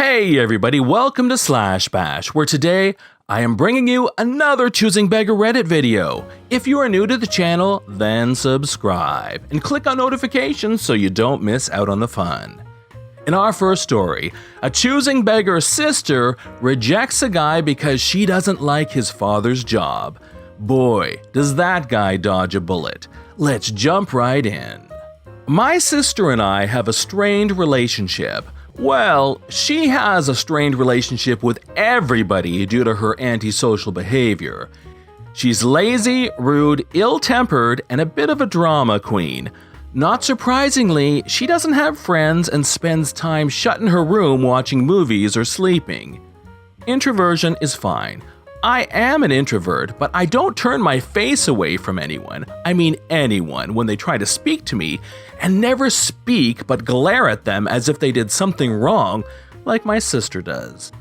Hey everybody, welcome to Slash Bash, where today I am bringing you another Choosing Beggar Reddit video. If you are new to the channel, then subscribe and click on notifications so you don't miss out on the fun. In our first story, a Choosing Beggar's sister rejects a guy because she doesn't like his father's job. Boy, does that guy dodge a bullet. Let's jump right in. My sister and I have a strained relationship. Well, she has a strained relationship with everybody due to her antisocial behavior. She's lazy, rude, ill-tempered, and a bit of a drama queen. Not surprisingly, she doesn't have friends and spends time shut in her room watching movies or sleeping. Introversion is fine. I am an introvert, but I don't turn my face away from anyone, when they try to speak to me, and never speak but glare at them as if they did something wrong, like my sister does.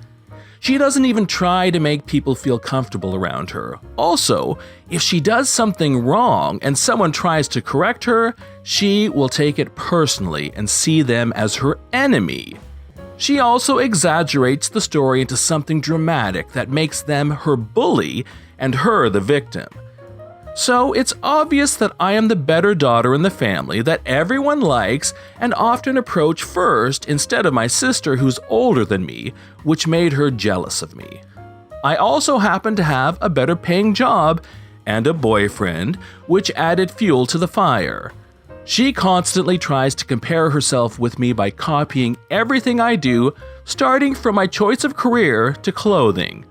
She doesn't even try to make people feel comfortable around her. Also, if she does something wrong and someone tries to correct her, she will take it personally and see them as her enemy. She also exaggerates the story into something dramatic that makes them her bully and her the victim. So it's obvious that I am the better daughter in the family that everyone likes and often approach first instead of my sister who's older than me, which made her jealous of me. I also happen to have a better paying job and a boyfriend, which added fuel to the fire. She constantly tries to compare herself with me by copying everything I do, starting from my choice of career to clothing.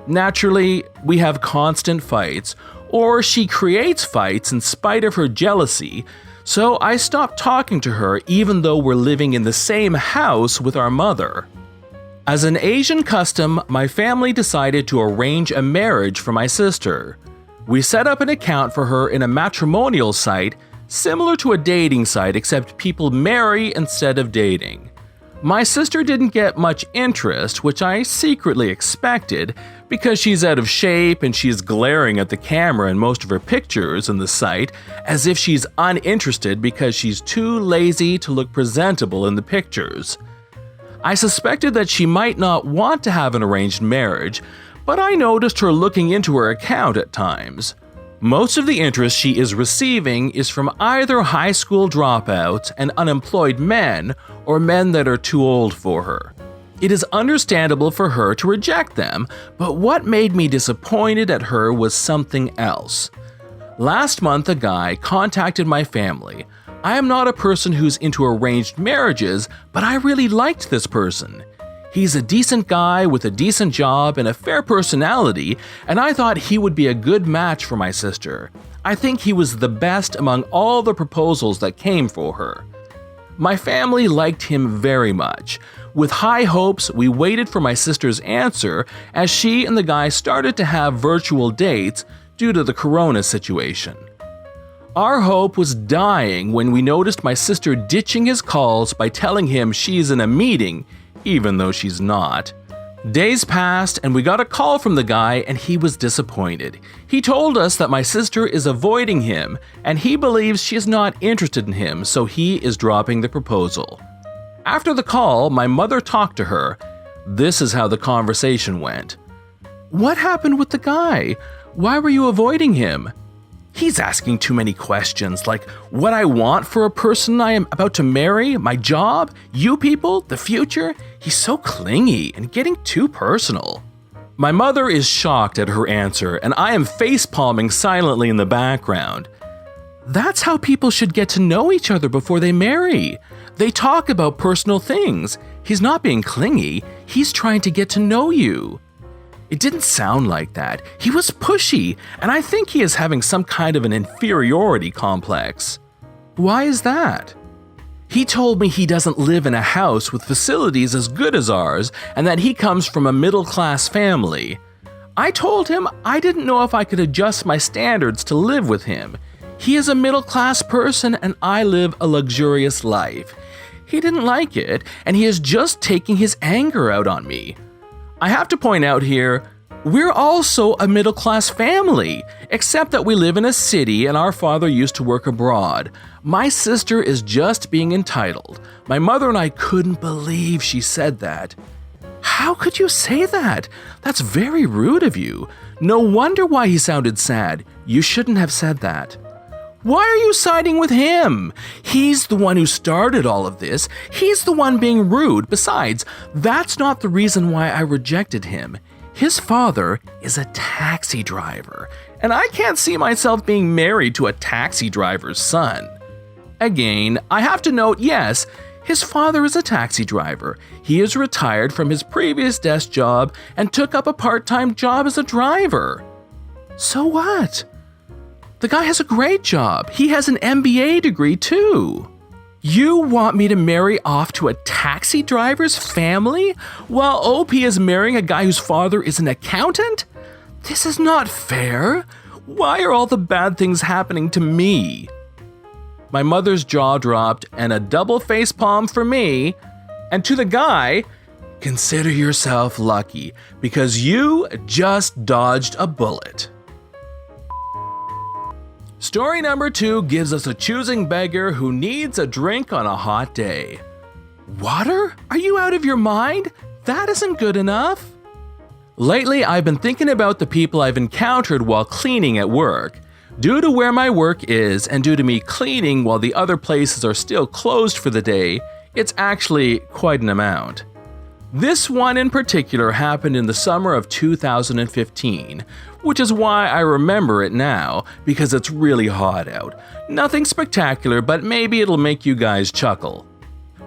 Naturally, we have constant fights, or she creates fights in spite of her jealousy, so I stopped talking to her even though we're living in the same house with our mother. As an Asian custom, my family decided to arrange a marriage for my sister. We set up an account for her in a matrimonial site similar to a dating site, except people marry instead of dating. My sister didn't get much interest, which I secretly expected, because she's out of shape and she's glaring at the camera in most of her pictures in the site, as if she's uninterested because she's too lazy to look presentable in the pictures. I suspected that she might not want to have an arranged marriage, but I noticed her looking into her account at times. Most of the interest she is receiving is from either high school dropouts and unemployed men or men that are too old for her. It is understandable for her to reject them, but what made me disappointed at her was something else. Last month, a guy contacted my family. I am not a person who's into arranged marriages, but I really liked this person. He's a decent guy with a decent job and a fair personality, and I thought he would be a good match for my sister. I think he was the best among all the proposals that came for her. My family liked him very much. With high hopes, we waited for my sister's answer as she and the guy started to have virtual dates due to the corona situation. Our hope was dying when we noticed my sister ditching his calls by telling him she's in a meeting, even though she's not. Days passed and we got a call from the guy and he was disappointed. He told us that my sister is avoiding him and he believes she is not interested in him, so he is dropping the proposal. After the call, my mother talked to her. This is how the conversation went. "What happened with the guy? Why were you avoiding him? He's asking too many questions, like what I want for a person I am about to marry, my job, you people, the future. He's so clingy and getting too personal." My mother is shocked at her answer, and I am facepalming silently in the background. That's how people should get to know each other before they marry. They talk about personal things. He's not being clingy, he's trying to get to know you. It didn't sound like that. He was pushy, and I think he is having some kind of an inferiority complex. Why is that? He told me he doesn't live in a house with facilities as good as ours, and that he comes from a middle-class family. I told him I didn't know if I could adjust my standards to live with him. He is a middle-class person, and I live a luxurious life. He didn't like it, and he is just taking his anger out on me. I have to point out here, we're also a middle-class family, except that we live in a city and our father used to work abroad. My sister is just being entitled. My mother and I couldn't believe she said that. How could you say that? That's very rude of you. No wonder why he sounded sad. You shouldn't have said that. Why are you siding with him? He's the one who started all of this. He's the one being rude. Besides, that's not the reason why I rejected him. His father is a taxi driver, and I can't see myself being married to a taxi driver's son. Again, I have to note, yes, his father is a taxi driver. He is retired from his previous desk job and took up a part-time job as a driver. So what? The guy has a great job. He has an MBA degree too. You want me to marry off to a taxi driver's family while OP is marrying a guy whose father is an accountant? This is not fair. Why are all the bad things happening to me? My mother's jaw dropped and a double facepalm for me. And to the guy, consider yourself lucky because you just dodged a bullet. Story number 2 gives us a choosing beggar who needs a drink on a hot day. Water? Are you out of your mind? That isn't good enough. Lately, I've been thinking about the people I've encountered while cleaning at work. Due to where my work is and due to me cleaning while the other places are still closed for the day, it's actually quite an amount. This one in particular happened in the summer of 2015, which is why I remember it now, because it's really hot out. Nothing spectacular, but maybe it'll make you guys chuckle.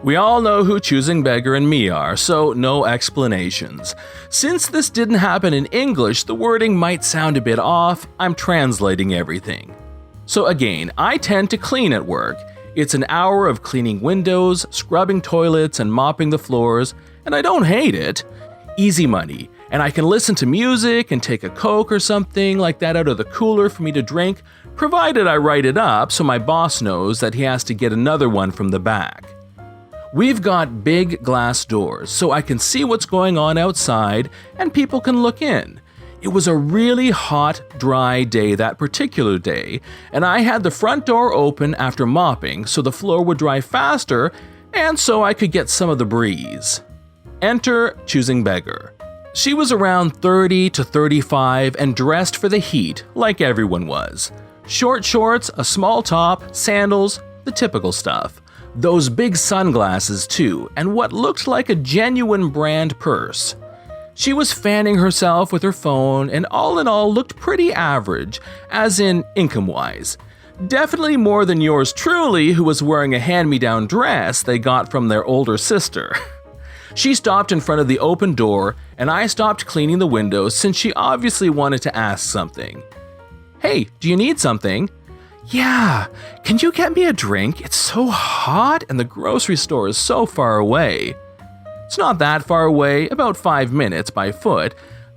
We all know who Choosing Beggar and me are, so no explanations. Since this didn't happen in English, the wording might sound a bit off. I'm translating everything. So again, I tend to clean at work. It's an hour of cleaning windows, scrubbing toilets, and mopping the floors, and I don't hate it. Easy money, and I can listen to music and take a Coke or something like that out of the cooler for me to drink, provided I write it up so my boss knows that he has to get another one from the back. We've got big glass doors, so I can see what's going on outside and people can look in. It was a really hot, dry day that particular day, and I had the front door open after mopping so the floor would dry faster and so I could get some of the breeze. Enter Choosing Beggar. She was around 30 to 35 and dressed for the heat, like everyone was. Short shorts, a small top, sandals, the typical stuff. Those big sunglasses too, and what looked like a genuine brand purse. She was fanning herself with her phone and all in all looked pretty average, as in income-wise. Definitely more than yours truly, who was wearing a hand-me-down dress they got from their older sister. She stopped in front of the open door, and I stopped cleaning the windows since she obviously wanted to ask something. Hey, do you need something? Yeah, can you get me a drink? It's so hot and the grocery store is so far away. It's not that far away, about 5 minutes by foot,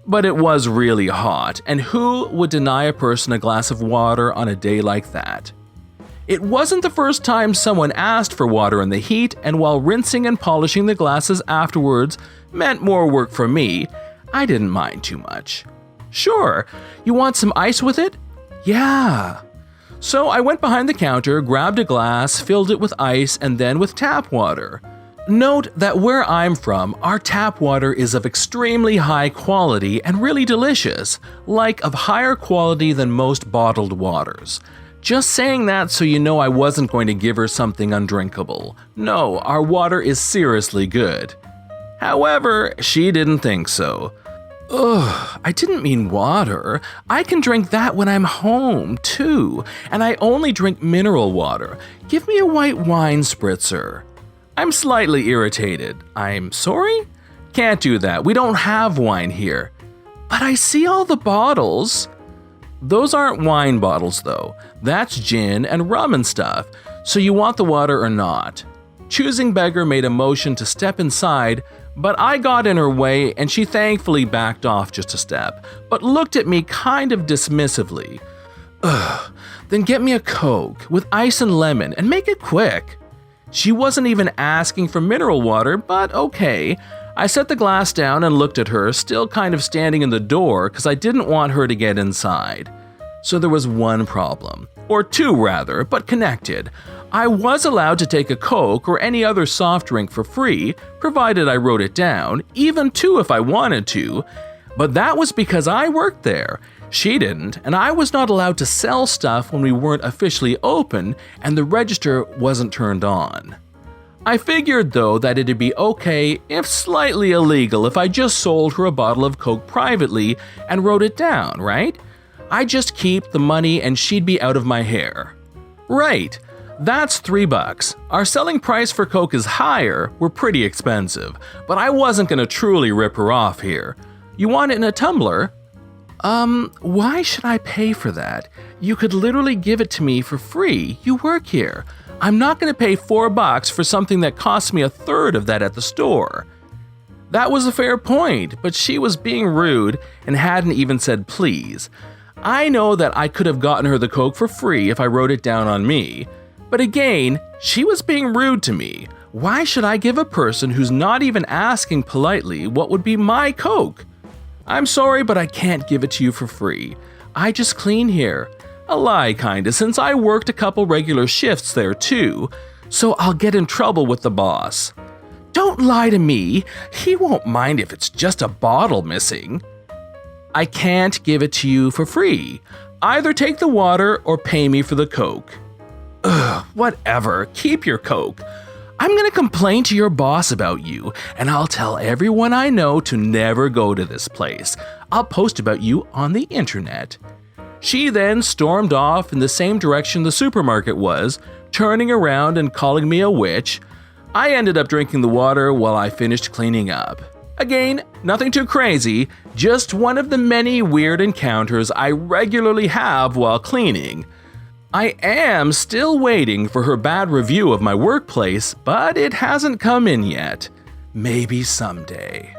but it was really hot, and who would deny a person a glass of water on a day like that? It wasn't the first time someone asked for water in the heat, and while rinsing and polishing the glasses afterwards meant more work for me, I didn't mind too much. Sure, you want some ice with it? Yeah. So I went behind the counter, grabbed a glass, filled it with ice, and then with tap water. Note that where I'm from, our tap water is of extremely high quality and really delicious, like of higher quality than most bottled waters. Just saying that so you know I wasn't going to give her something undrinkable. No, our water is seriously good. However, she didn't think so. Ugh, I didn't mean water. I can drink that when I'm home, too, and I only drink mineral water. Give me a white wine spritzer. I'm slightly irritated. I'm sorry? Can't do that. We don't have wine here. But I see all the bottles. Those aren't wine bottles, though. That's gin and rum and stuff. So you want the water or not? Choosing Beggar made a motion to step inside, but I got in her way and she thankfully backed off just a step, but looked at me kind of dismissively. Ugh, then get me a Coke with ice and lemon and make it quick. She wasn't even asking for mineral water, but okay. I set the glass down and looked at her, still kind of standing in the door because I didn't want her to get inside. So there was one problem. Or two rather, but connected. I was allowed to take a Coke or any other soft drink for free, provided I wrote it down, even two if I wanted to, but that was because I worked there. She didn't, and I was not allowed to sell stuff when we weren't officially open and the register wasn't turned on. I figured though that it'd be okay, if slightly illegal, if I just sold her a bottle of Coke privately and wrote it down, right? I'd just keep the money and she'd be out of my hair. Right, that's $3. Our selling price for Coke is higher, we're pretty expensive, but I wasn't gonna truly rip her off here. You want it in a tumbler? Why should I pay for that? You could literally give it to me for free, you work here. I'm not gonna pay $4 for something that costs me a third of that at the store. That was a fair point, but she was being rude and hadn't even said please. I know that I could have gotten her the Coke for free if I wrote it down on me, but again, she was being rude to me. Why should I give a person who's not even asking politely what would be my Coke? I'm sorry, but I can't give it to you for free. I just clean here. A lie kinda, since I worked a couple regular shifts there too, so I'll get in trouble with the boss. Don't lie to me, he won't mind if it's just a bottle missing. I can't give it to you for free. Either take the water or pay me for the Coke. Ugh, whatever, keep your Coke. I'm gonna complain to your boss about you, and I'll tell everyone I know to never go to this place. I'll post about you on the internet. She then stormed off in the same direction the supermarket was, turning around and calling me a witch. I ended up drinking the water while I finished cleaning up. Again, nothing too crazy, just one of the many weird encounters I regularly have while cleaning. I am still waiting for her bad review of my workplace, but it hasn't come in yet. Maybe someday.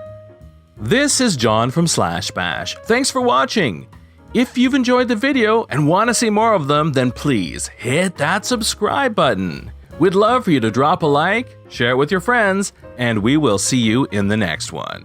This is John from /bash. Thanks for watching. If you've enjoyed the video and want to see more of them, then please hit that subscribe button. We'd love for you to drop a like, share it with your friends, and we will see you in the next one.